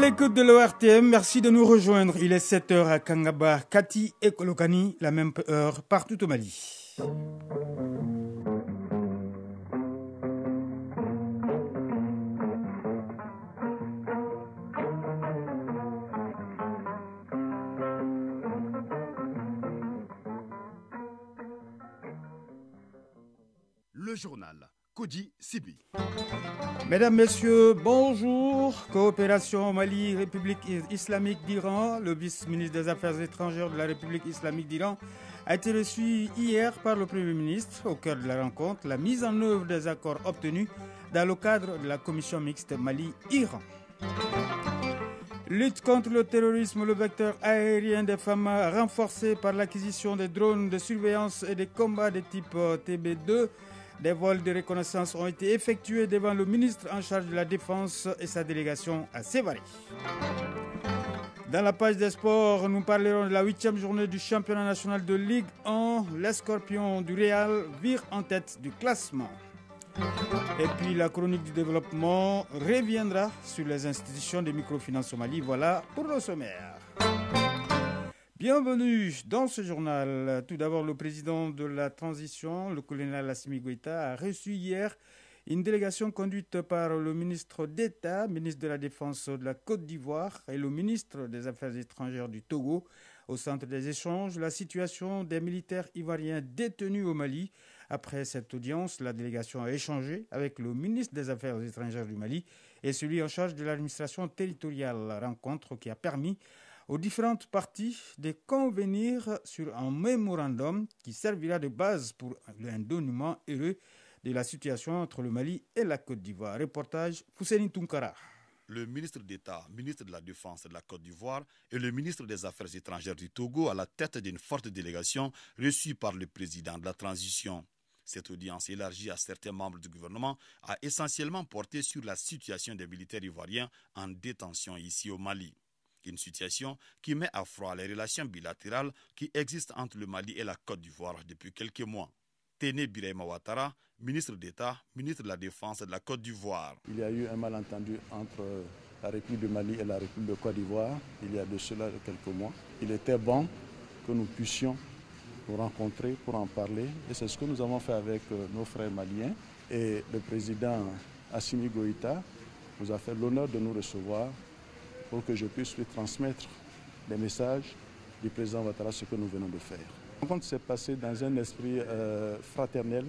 l'écoute de l'ORTM, merci de nous rejoindre. Il est 7h à Kangaba, Kati et Kolokani, la même heure partout au Mali. Le journal Kodi Sibi. Mesdames, Messieurs, bonjour. Coopération Mali, République islamique d'Iran. Le vice-ministre des Affaires étrangères de la République islamique d'Iran a été reçu hier par le Premier ministre. Au cœur de la rencontre, la mise en œuvre des accords obtenus dans le cadre de la commission mixte Mali-Iran. Lutte contre le terrorisme, le vecteur aérien des femmes renforcé par l'acquisition des drones de surveillance et des combats de type TB2. Des vols de reconnaissance ont été effectués devant le ministre en charge de la Défense et sa délégation à Sévaré. Dans la page des sports, nous parlerons de la 8e journée du championnat national de Ligue 1. Les Scorpions du Real virent en tête du classement. Et puis la chronique du développement reviendra sur les institutions de microfinance au Mali. Voilà pour le sommaire. Bienvenue dans ce journal. Tout d'abord, le président de la transition, le colonel Assimi Goïta, a reçu hier une délégation conduite par le ministre d'État, ministre de la Défense de la Côte d'Ivoire et le ministre des Affaires étrangères du Togo. Au centre des échanges, la situation des militaires ivoiriens détenus au Mali. Après cette audience, la délégation a échangé avec le ministre des Affaires étrangères du Mali et celui en charge de l'administration territoriale. La rencontre qui a permis aux différentes parties de convenir sur un mémorandum qui servira de base pour un dénouement heureux de la situation entre le Mali et la Côte d'Ivoire. Reportage Fousseni Tounkara. Le ministre d'État, ministre de la Défense de la Côte d'Ivoire et le ministre des Affaires étrangères du Togo à la tête d'une forte délégation reçue par le président de la transition. Cette audience élargie à certains membres du gouvernement a essentiellement porté sur la situation des militaires ivoiriens en détention ici au Mali. Une situation qui met à froid les relations bilatérales qui existent entre le Mali et la Côte d'Ivoire depuis quelques mois. Téné Birahima Ouattara, ministre d'État, ministre de la Défense de la Côte d'Ivoire. Il y a eu un malentendu entre la République du Mali et la République de Côte d'Ivoire il y a de cela quelques mois. Il était bon que nous puissions nous rencontrer pour en parler et c'est ce que nous avons fait avec nos frères maliens. Et le président Assimi Goïta nous a fait l'honneur de nous recevoir pour que je puisse lui transmettre les messages du président Ouattara, ce que nous venons de faire. La rencontre s'est passée dans un esprit fraternel,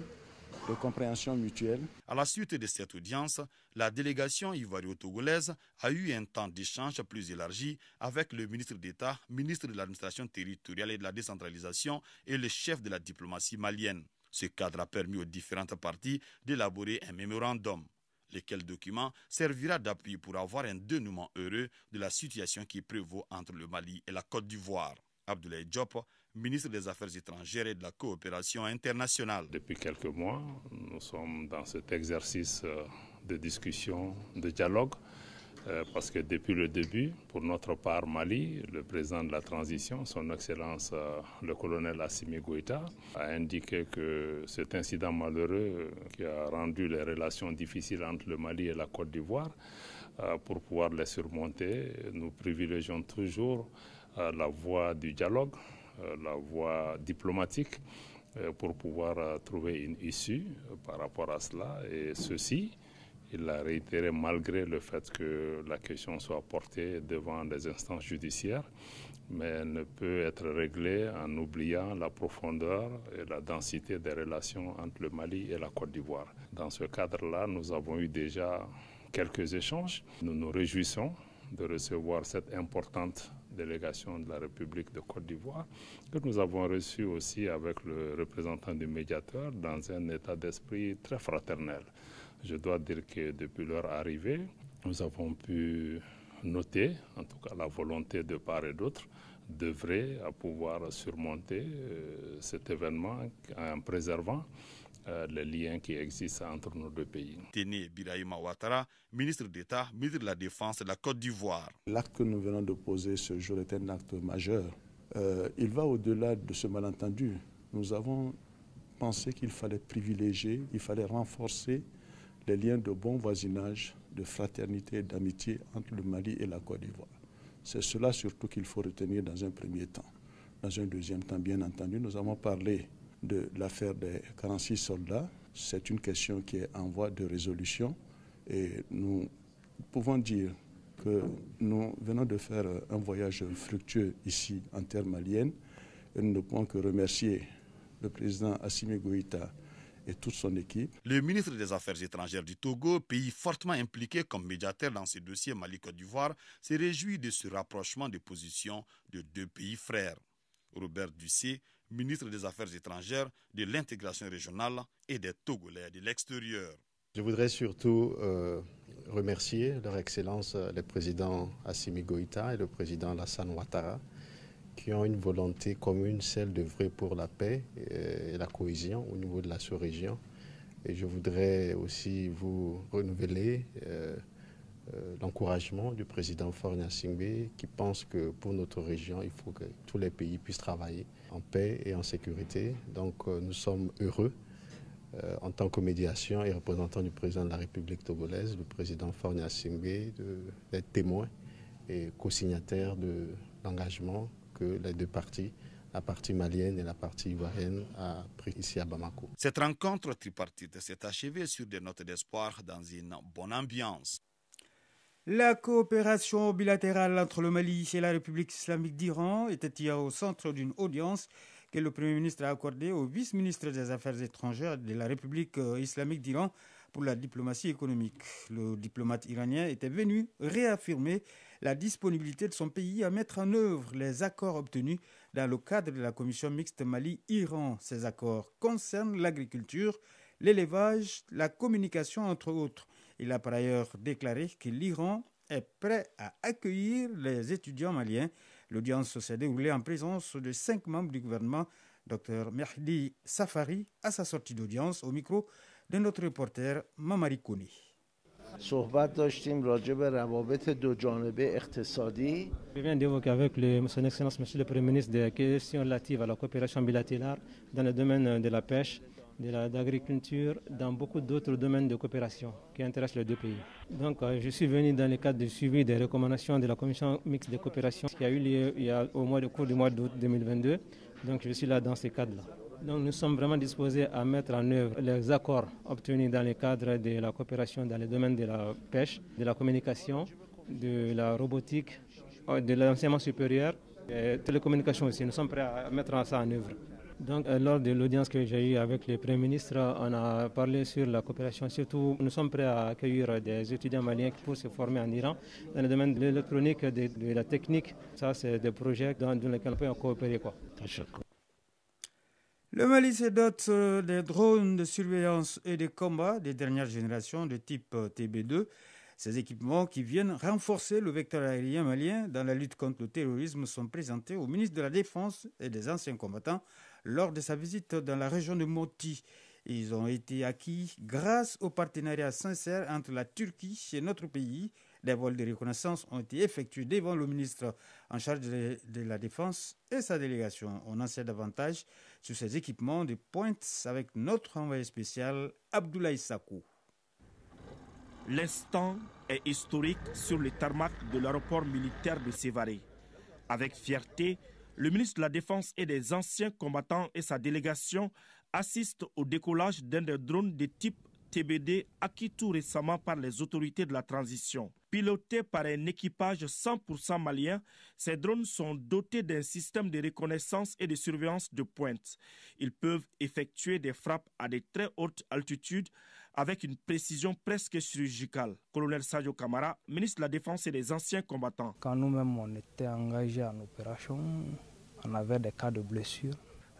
de compréhension mutuelle. À la suite de cette audience, la délégation ivoiro-togolaise a eu un temps d'échange plus élargi avec le ministre d'État, ministre de l'administration territoriale et de la décentralisation et le chef de la diplomatie malienne. Ce cadre a permis aux différentes parties d'élaborer un mémorandum. Lequel document servira d'appui pour avoir un dénouement heureux de la situation qui prévaut entre le Mali et la Côte d'Ivoire. Abdoulaye Diop, ministre des Affaires étrangères et de la coopération internationale. Depuis quelques mois, nous sommes dans cet exercice de discussion, de dialogue, parce que depuis le début, pour notre part Mali, le président de la transition, son Excellence le colonel Assimi Goïta, a indiqué que cet incident malheureux qui a rendu les relations difficiles entre le Mali et la Côte d'Ivoire, pour pouvoir les surmonter, nous privilégions toujours la voie du dialogue, la voie diplomatique, pour pouvoir trouver une issue par rapport à cela. Et ceci, il l'a réitéré malgré le fait que la question soit portée devant les instances judiciaires, mais ne peut être réglée en oubliant la profondeur et la densité des relations entre le Mali et la Côte d'Ivoire. Dans ce cadre-là, nous avons eu déjà quelques échanges. Nous nous réjouissons de recevoir cette importante délégation de la République de Côte d'Ivoire, que nous avons reçue aussi avec le représentant du médiateur dans un état d'esprit très fraternel. Je dois dire que depuis leur arrivée, nous avons pu noter, en tout cas la volonté de part et d'autre, d'œuvrer à pouvoir surmonter cet événement en préservant les liens qui existent entre nos deux pays. Téné Birahima Ouattara, ministre d'État, ministre de la Défense de la Côte d'Ivoire. L'acte que nous venons de poser ce jour est un acte majeur. Il va au-delà de ce malentendu. Nous avons pensé qu'il fallait privilégier, il fallait renforcer les liens de bon voisinage de fraternité et d'amitié entre le Mali et la Côte d'Ivoire. C'est cela surtout qu'il faut retenir dans un premier temps. Dans un deuxième temps, bien entendu, nous avons parlé de l'affaire des 46 soldats. C'est une question qui est en voie de résolution et nous pouvons dire que nous venons de faire un voyage fructueux ici en terre malienne et nous ne pouvons que remercier le président Assimi Goïta et toute son équipe. Le ministre des Affaires étrangères du Togo, pays fortement impliqué comme médiateur dans ce dossier Mali-Côte d'Ivoire, se réjouit de ce rapprochement de positions de deux pays frères. Robert Dussé, ministre des Affaires étrangères, de l'intégration régionale et des Togolais de l'extérieur. Je voudrais surtout remercier leur Excellence le président Assimi Goïta et le président Alassane Ouattara qui ont une volonté commune, celle d'œuvrer pour la paix et la cohésion au niveau de la sous-région. Et je voudrais aussi vous renouveler l'encouragement du président Faure Gnassingbé qui pense que pour notre région, il faut que tous les pays puissent travailler en paix et en sécurité. Donc nous sommes heureux en tant que médiation et représentant du président de la République togolaise, le président Faure Gnassingbé, d'être témoin et co-signataire de l'engagement que les deux parties, la partie malienne et la partie ivoirienne, a pris ici à Bamako. Cette rencontre tripartite s'est achevée sur des notes d'espoir dans une bonne ambiance. La coopération bilatérale entre le Mali et la République islamique d'Iran était hier au centre d'une audience que le Premier ministre a accordée au vice-ministre des Affaires étrangères de la République islamique d'Iran pour la diplomatie économique. Le diplomate iranien était venu réaffirmer la disponibilité de son pays à mettre en œuvre les accords obtenus dans le cadre de la commission mixte Mali-Iran. Ces accords concernent l'agriculture, l'élevage, la communication, entre autres. Il a par ailleurs déclaré que l'Iran est prêt à accueillir les étudiants maliens. L'audience s'est déroulée en présence de 5 membres du gouvernement. Dr Mehdi Safari, à sa sortie d'audience, au micro de notre reporter Mamari Kouni. Je viens d'évoquer avec son Excellence, Monsieur le Premier ministre, des questions relatives à la coopération bilatérale dans le domaine de la pêche, de l'agriculture, dans beaucoup d'autres domaines de coopération qui intéressent les deux pays. Donc je suis venu dans le cadre du suivi des recommandations de la commission mixte de coopération qui a eu lieu au cours du mois d'août 2022. Donc je suis là dans ce cadre-là. Donc nous sommes vraiment disposés à mettre en œuvre les accords obtenus dans le cadre de la coopération dans le domaine de la pêche, de la communication, de la robotique, de l'enseignement supérieur et télécommunications aussi. Nous sommes prêts à mettre ça en œuvre. Donc, lors de l'audience que j'ai eue avec le Premier ministre, on a parlé sur la coopération. Surtout, nous sommes prêts à accueillir des étudiants maliens pour se former en Iran dans le domaine de l'électronique, de la technique. Ça, c'est des projets dans lesquels on peut coopérer. Le Mali se dote des drones de surveillance et de combat des dernières générations de type TB2. Ces équipements qui viennent renforcer le vecteur aérien malien dans la lutte contre le terrorisme sont présentés au ministre de la Défense et des anciens combattants lors de sa visite dans la région de Moti. Ils ont été acquis grâce au partenariat sincère entre la Turquie et notre pays. Des vols de reconnaissance ont été effectués devant le ministre en charge de la Défense et sa délégation. On en sait davantage sur ces équipements de pointe avec notre envoyé spécial Abdoulaye Sakou. L'instant est historique sur le tarmac de l'aéroport militaire de Sévaré. Avec fierté, le ministre de la Défense et des anciens combattants et sa délégation assistent au décollage d'un des drones de type TBD acquis tout récemment par les autorités de la transition. Pilotés par un équipage 100% malien, ces drones sont dotés d'un système de reconnaissance et de surveillance de pointe. Ils peuvent effectuer des frappes à de très hautes altitudes avec une précision presque chirurgicale. Colonel Sadio Kamara, ministre de la Défense et des anciens combattants. Quand nous-mêmes on était engagés en opération, on avait des cas de blessures.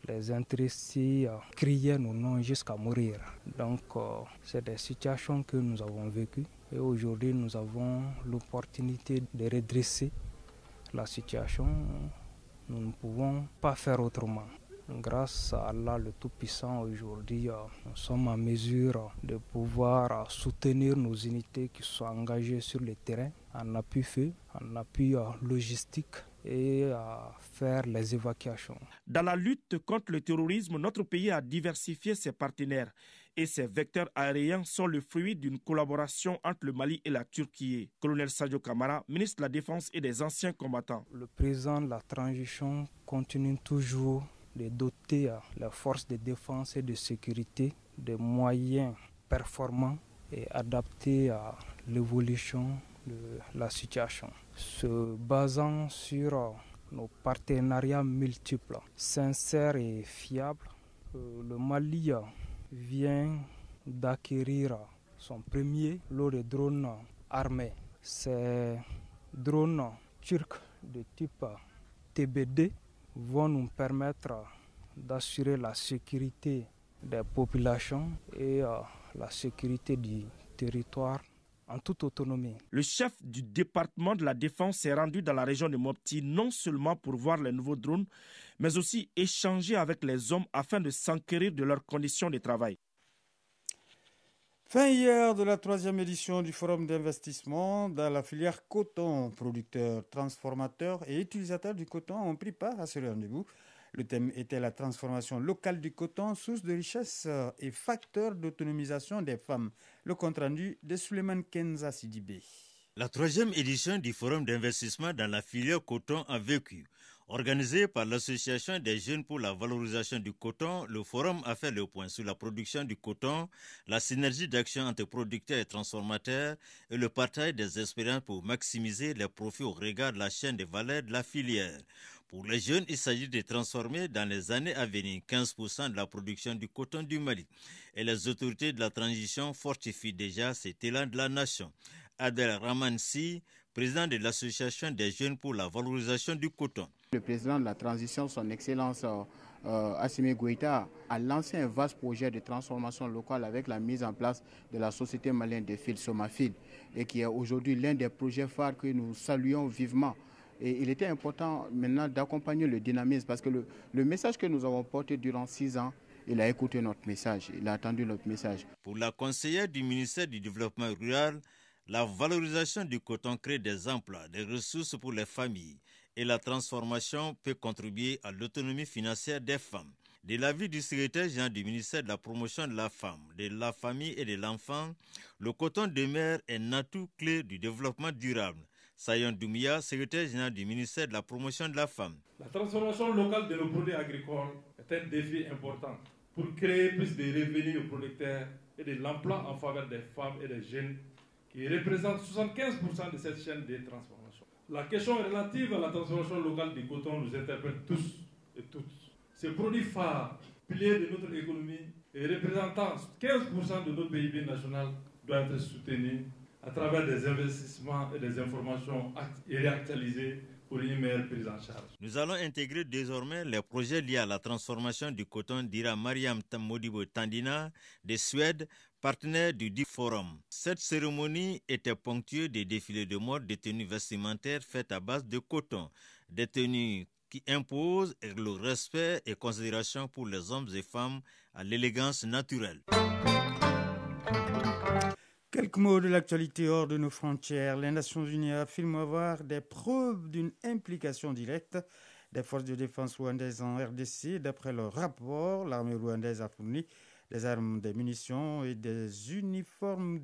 Les intéressés criaient nos noms jusqu'à mourir. Donc, c'est des situations que nous avons vécues. Et aujourd'hui, nous avons l'opportunité de redresser la situation. Nous ne pouvons pas faire autrement. Grâce à Allah le Tout-Puissant, aujourd'hui, nous sommes en mesure de pouvoir soutenir nos unités qui sont engagées sur le terrain en appui feu, en appui logistique et à faire les évacuations. Dans la lutte contre le terrorisme, notre pays a diversifié ses partenaires et ses vecteurs aériens sont le fruit d'une collaboration entre le Mali et la Turquie. Colonel Sadio Kamara, ministre de la Défense et des anciens combattants. Le président de la transition continue toujours de doter les forces de défense et de sécurité de moyens performants et adaptés à l'évolution de la situation. Se basant sur nos partenariats multiples, sincères et fiables, le Mali vient d'acquérir son premier lot de drones armés. Ces drones turcs de type TBD vont nous permettre d'assurer la sécurité des populations et la sécurité du territoire en toute autonomie. Le chef du département de la Défense s'est rendu dans la région de Mopti non seulement pour voir les nouveaux drones, mais aussi échanger avec les hommes afin de s'enquérir de leurs conditions de travail. Fin hier de la 3e édition du Forum d'investissement dans la filière coton. Producteurs, transformateurs et utilisateurs du coton ont pris part à ce rendez-vous. Le thème était la transformation locale du coton, source de richesse et facteur d'autonomisation des femmes. Le compte-rendu de Suleiman Kenza Sidibé. La 3e édition du Forum d'investissement dans la filière coton a vécu. Organisé par l'Association des jeunes pour la valorisation du coton, le forum a fait le point sur la production du coton, la synergie d'action entre producteurs et transformateurs et le partage des expériences pour maximiser les profits au regard de la chaîne de valeur de la filière. Pour les jeunes, il s'agit de transformer dans les années à venir 15% de la production du coton du Mali. Et les autorités de la transition fortifient déjà cet élan de la nation. Adel Ramansi, président de l'Association des jeunes pour la valorisation du coton. Le président de la transition, son Excellence Assimi Goïta, a lancé un vaste projet de transformation locale avec la mise en place de la société malienne de fil Somafil et qui est aujourd'hui l'un des projets phares que nous saluons vivement. Et il était important maintenant d'accompagner le dynamisme parce que le message que nous avons porté durant 6 ans, il a écouté notre message, il a attendu notre message. Pour la conseillère du ministère du Développement rural, la valorisation du coton crée des emplois, des ressources pour les familles et la transformation peut contribuer à l'autonomie financière des femmes. De l'avis du secrétaire général du ministère de la Promotion de la Femme, de la Famille et de l'Enfant, le coton demeure un atout clé du développement durable. Sayon Doumia, secrétaire général du ministère de la Promotion de la Femme. La transformation locale de nos produits agricoles est un défi important pour créer plus de revenus aux producteurs et de l'emploi en faveur des femmes et des jeunes qui représentent 75% de cette chaîne de transformation. La question relative à la transformation locale du coton nous interpelle tous et toutes. Ce produit phare, pilier de notre économie et représentant 15% de notre PIB national doit être soutenu à travers des investissements et des informations réactualisées pour une meilleure prise en charge. Nous allons intégrer désormais les projets liés à la transformation du coton, dira Mariam Modibo Tandina de Suède, partenaire du dit forum. Cette cérémonie était ponctuée des défilés de mode de tenues vestimentaires faites à base de coton, des tenues qui imposent le respect et considération pour les hommes et femmes à l'élégance naturelle. Quelques mots de l'actualité hors de nos frontières. Les Nations Unies affirment avoir des preuves d'une implication directe des forces de défense rwandaises en RDC. D'après leur rapport, l'armée rwandaise a fourni des armes, des munitions et des uniformes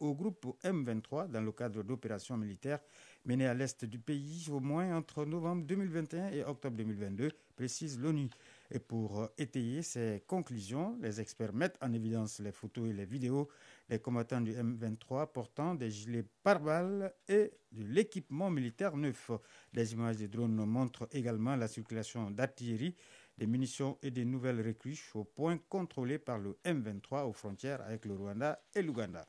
au groupe M23 dans le cadre d'opérations militaires menées à l'est du pays au moins entre novembre 2021 et octobre 2022, précise l'ONU. Et pour étayer ces conclusions, les experts mettent en évidence les photos et les vidéos des combattants du M23 portant des gilets pare-balles et de l'équipement militaire neuf. Des images de drones montrent également la circulation d'artillerie, des munitions et des nouvelles recrues aux points contrôlés par le M23 aux frontières avec le Rwanda et l'Ouganda.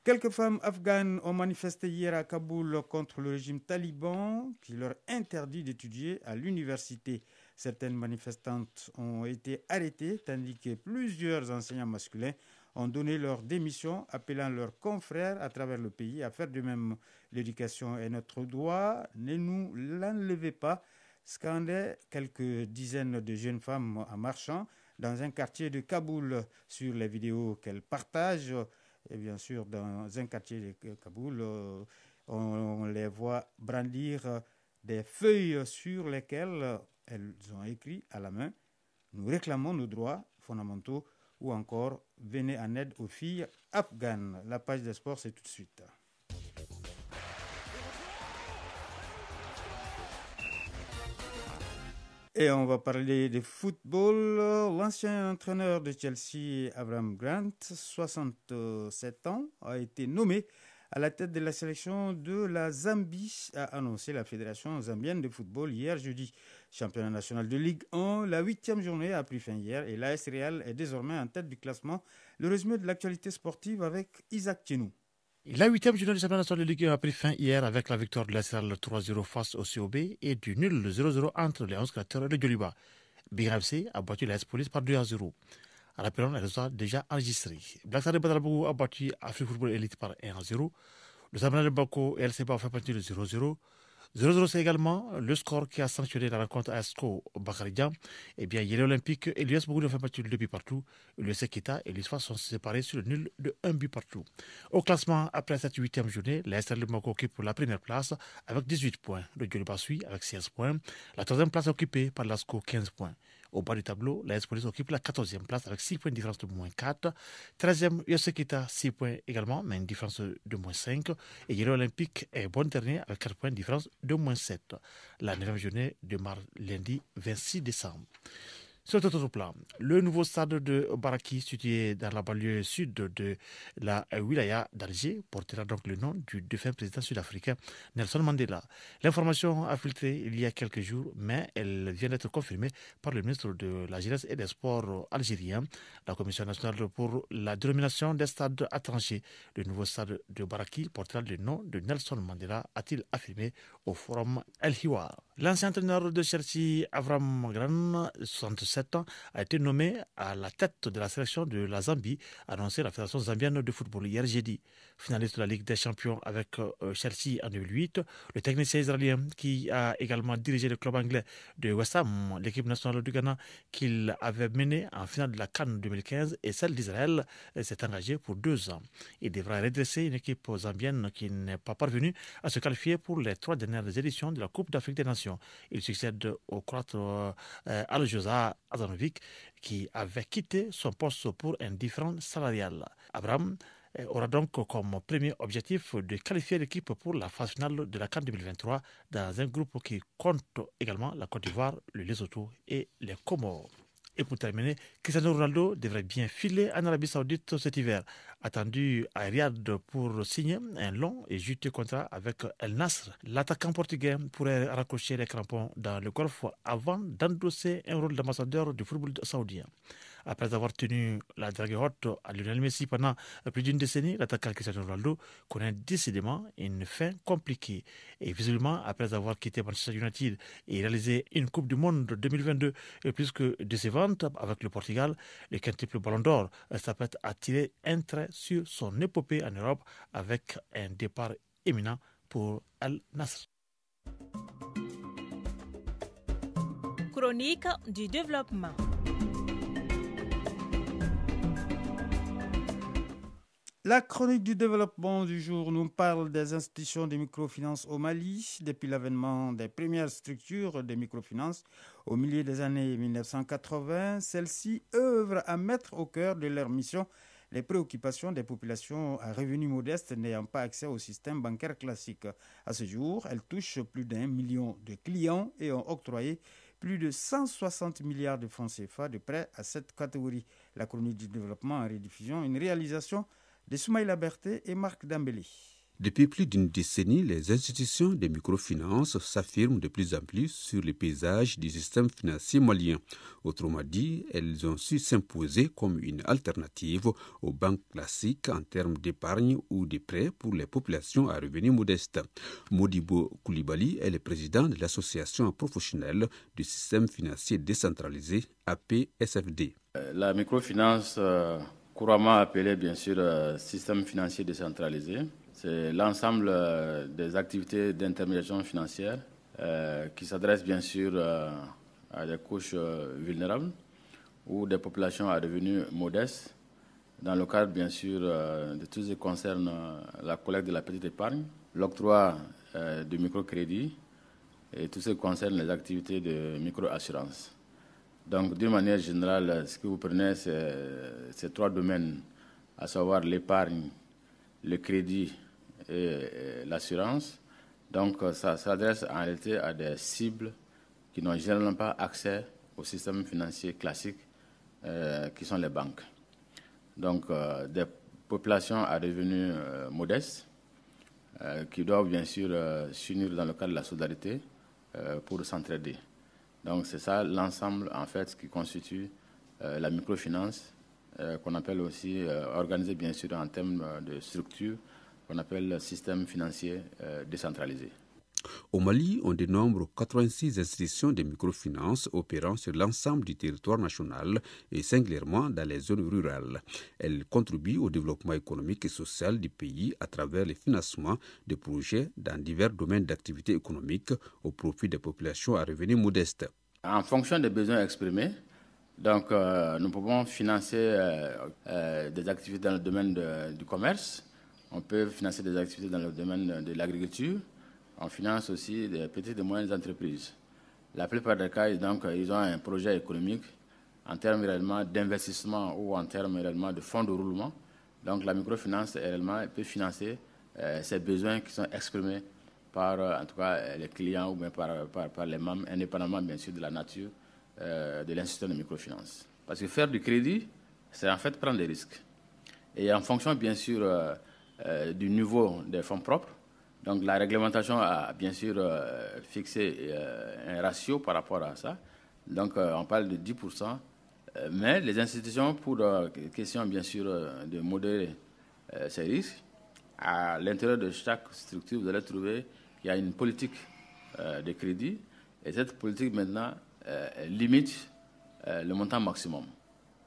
Quelques femmes afghanes ont manifesté hier à Kaboul contre le régime taliban qui leur interdit d'étudier à l'université. Certaines manifestantes ont été arrêtées tandis que plusieurs enseignants masculins ont donné leur démission, appelant leurs confrères à travers le pays à faire de même. L'éducation est notre droit, ne nous l'enlevez pas, scandaient quelques dizaines de jeunes femmes en marchant dans un quartier de Kaboul. Sur les vidéos qu'elles partagent, et bien sûr dans un quartier de Kaboul, on les voit brandir des feuilles sur lesquelles elles ont écrit à la main « Nous réclamons nos droits fondamentaux » ou encore « Venez en aide aux filles afghanes ». La page des sports, c'est tout de suite. Et on va parler de football. L'ancien entraîneur de Chelsea, Avram Grant, 67 ans, a été nommé à la tête de la sélection de la Zambie, a annoncé la Fédération zambienne de football hier jeudi. Championnat national de Ligue 1, la 8e journée a pris fin hier et l'AS Real est désormais en tête du classement. Le résumé de l'actualité sportive avec Isaac Tchenou. La 8e journée du championnat national de Ligue 1 a pris fin hier avec la victoire de l'AS Real 3-0 face au COB et du nul 0-0 entre les 11 créateurs de Djoliba. Bigram FC a battu l'AS Police par 2-0. Rappelons les résultats déjà enregistrés. Black Stars de Badalbougou a battu Afrique Football Elite par 1-0. Le Zamana de Bako et LCBA ont fait partie de 0-0. 0-0, c'est également le score qui a sanctionné la rencontre à Esco Bakaridjan. Eh bien, Yélé Olympique et l'US Bougou ont fait partie de 2 buts partout. L'US Kita et l'USFA sont séparés sur le nul de 1 but partout. Au classement, après cette 8e journée, l'AS de Bako occupe la première place avec 18 points. Le Djoliba suit avec 16 points. La 3e place est occupée par l'ASCO, 15 points. Au bas du tableau, l'AS Police occupe la 14e place avec 6 points de différence de moins 4. 13e, USC Kita, 6 points également, mais une différence de moins 5. Et Yélé Olympique est bon dernier avec 4 points de différence de moins 7. La 9e journée démarre lundi 26 décembre. Sur d'autres plans, le nouveau stade de Baraki, situé dans la banlieue sud de la wilaya d'Alger, portera donc le nom du défunt président sud-africain Nelson Mandela. L'information a filtré il y a quelques jours, mais elle vient d'être confirmée par le ministre de la Jeunesse et des Sports algérien. La Commission nationale pour la dénomination des stades a tranché. Le nouveau stade de Baraki portera le nom de Nelson Mandela, a-t-il affirmé au forum El Hiwar. L'ancien entraîneur de Chelsea, Avram Grant, 67 ans, a été nommé à la tête de la sélection de la Zambie, a annoncé la Fédération zambienne de football hier jeudi. Finaliste de la Ligue des Champions avec Chelsea en 2008, le technicien israélien qui a également dirigé le club anglais de West Ham, l'équipe nationale du Ghana qu'il avait menée en finale de la CAN 2015 et celle d'Israël, s'est engagé pour 2 ans. Il devra redresser une équipe zambienne qui n'est pas parvenue à se qualifier pour les 3 dernières éditions de la Coupe d'Afrique des Nations. Il succède au Croate Aljoza Azanovic qui avait quitté son poste pour un différend salarial. Abraham aura donc comme premier objectif de qualifier l'équipe pour la phase finale de la CAN 2023 dans un groupe qui compte également la Côte d'Ivoire, le Lesotho et les Comores. Et pour terminer, Cristiano Ronaldo devrait bien filer en Arabie Saoudite cet hiver. Attendu à Riyad pour signer un long et juteux contrat avec El Nasr, l'attaquant portugais pourrait raccrocher les crampons dans le golfe avant d'endosser un rôle d'ambassadeur du football saoudien. Après avoir tenu la drague haute à Lionel Messi pendant plus d'une décennie, l'attaquant Cristiano Ronaldo connaît décidément une fin compliquée. Et visiblement, après avoir quitté Manchester United et réalisé une Coupe du Monde 2022 plus que décevante avec le Portugal, le quintuple Ballon d'Or s'apprête à tirer un trait sur son épopée en Europe avec un départ éminent pour Al Nassr. Chronique du développement. La chronique du développement du jour nous parle des institutions de microfinance au Mali. Depuis l'avènement des premières structures de microfinance au milieu des années 1980, celles-ci œuvrent à mettre au cœur de leur mission les préoccupations des populations à revenus modestes n'ayant pas accès au système bancaire classique. À ce jour, elles touchent plus d'1 million de clients et ont octroyé plus de 160 milliards de francs CFA de prêts à cette catégorie. La chronique du développement en rediffusion, une réalisation de Soumaïla Berté et Marc Dambélé. Depuis plus d'une décennie, les institutions de microfinance s'affirment de plus en plus sur le paysage du système financier malien. Autrement dit, elles ont su s'imposer comme une alternative aux banques classiques en termes d'épargne ou de prêts pour les populations à revenus modestes. Modibo Koulibaly est le président de l'association professionnelle du système financier décentralisé APSFD. La microfinance, couramment appelée bien sûr système financier décentralisé, c'est l'ensemble des activités d'intermédiation financière qui s'adressent bien sûr à des couches vulnérables ou des populations à revenus modestes, dans le cadre bien sûr de tout ce qui concerne la collecte de la petite épargne, l'octroi de microcrédits et tout ce qui concerne les activités de micro-assurance. Donc, d'une manière générale, ce que vous prenez, c'est ces 3 domaines, à savoir l'épargne, le crédit et l'assurance. Donc, ça s'adresse en réalité à des cibles qui n'ont généralement pas accès au système financier classique, qui sont les banques. Donc, des populations à revenus modestes, qui doivent bien sûr s'unir dans le cadre de la solidarité pour s'entraider. Donc, c'est ça l'ensemble, en fait, qui constitue la microfinance, qu'on appelle aussi, organisée bien sûr en termes de structure, qu'on appelle le système financier décentralisé. Au Mali, on dénombre 86 institutions de microfinance opérant sur l'ensemble du territoire national et singulièrement dans les zones rurales. Elles contribuent au développement économique et social du pays à travers le financement de projets dans divers domaines d'activité économique au profit des populations à revenus modestes. En fonction des besoins exprimés, donc, nous pouvons financer des activités dans le domaine du commerce, on peut financer des activités dans le domaine de l'agriculture. On finance aussi des petites et moyennes entreprises. La plupart des cas, donc, ils ont un projet économique en termes réellement d'investissement ou en termes réellement de fonds de roulement. Donc la microfinance réellement peut financer ces besoins qui sont exprimés par en tout cas les clients ou bien par les membres, indépendamment bien sûr de la nature de l'institution de microfinance. Parce que faire du crédit, c'est en fait prendre des risques. Et en fonction bien sûr du niveau des fonds propres, donc la réglementation a bien sûr fixé un ratio par rapport à ça. Donc on parle de 10%, mais les institutions, pour question bien sûr de modérer ces risques, à l'intérieur de chaque structure, vous allez trouver qu'il y a une politique de crédit. Et cette politique maintenant limite le montant maximum.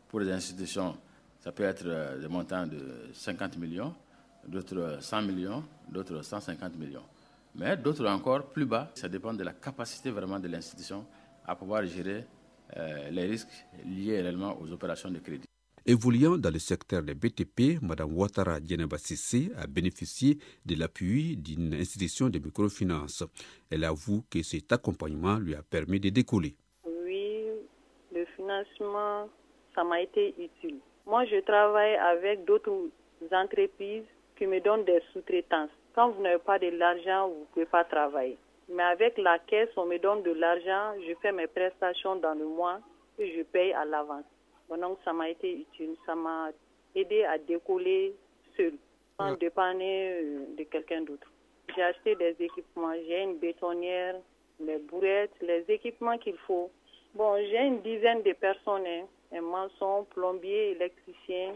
Pour les institutions, ça peut être des montants de 50 millions. D'autres 100 millions, d'autres 150 millions. Mais d'autres encore plus bas, ça dépend de la capacité vraiment de l'institution à pouvoir gérer les risques liés réellement aux opérations de crédit. Évoluant dans le secteur des BTP, Mme Ouattara Djeneba Sissé a bénéficié de l'appui d'une institution de microfinance. Elle avoue que cet accompagnement lui a permis de décoller. Oui, le financement, ça m'a été utile. Moi, je travaille avec d'autres entreprises qui me donnent des sous-traitances. Quand vous n'avez pas de l'argent, vous ne pouvez pas travailler. Mais avec la caisse, on me donne de l'argent, je fais mes prestations dans le mois et je paye à l'avance. Donc ça m'a été utile, ça m'a aidé à décoller seul, sans dépendre de quelqu'un d'autre. J'ai acheté des équipements, j'ai une bétonnière, les bourrettes, les équipements qu'il faut. Bon, j'ai une dizaine de personnes, un maçon, plombier, électricien,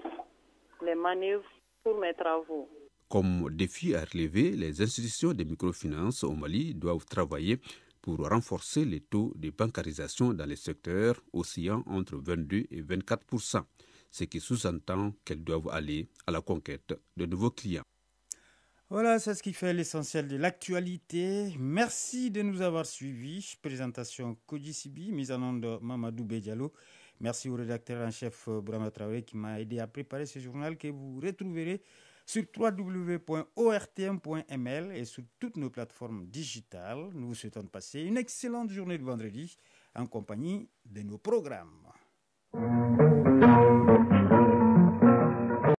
les manœuvres pour mes travaux. Comme défi à relever, les institutions de microfinance au Mali doivent travailler pour renforcer les taux de bancarisation dans les secteurs oscillant entre 22 et 24%, ce qui sous-entend qu'elles doivent aller à la conquête de nouveaux clients. Voilà, c'est ce qui fait l'essentiel de l'actualité. Merci de nous avoir suivis. Présentation Koji Sibi, mise en onde Mamadou Bedialo. Merci au rédacteur en chef Brahma Traoré qui m'a aidé à préparer ce journal que vous retrouverez sur www.ortm.ml et sur toutes nos plateformes digitales. Nous vous souhaitons de passer une excellente journée de vendredi en compagnie de nos programmes.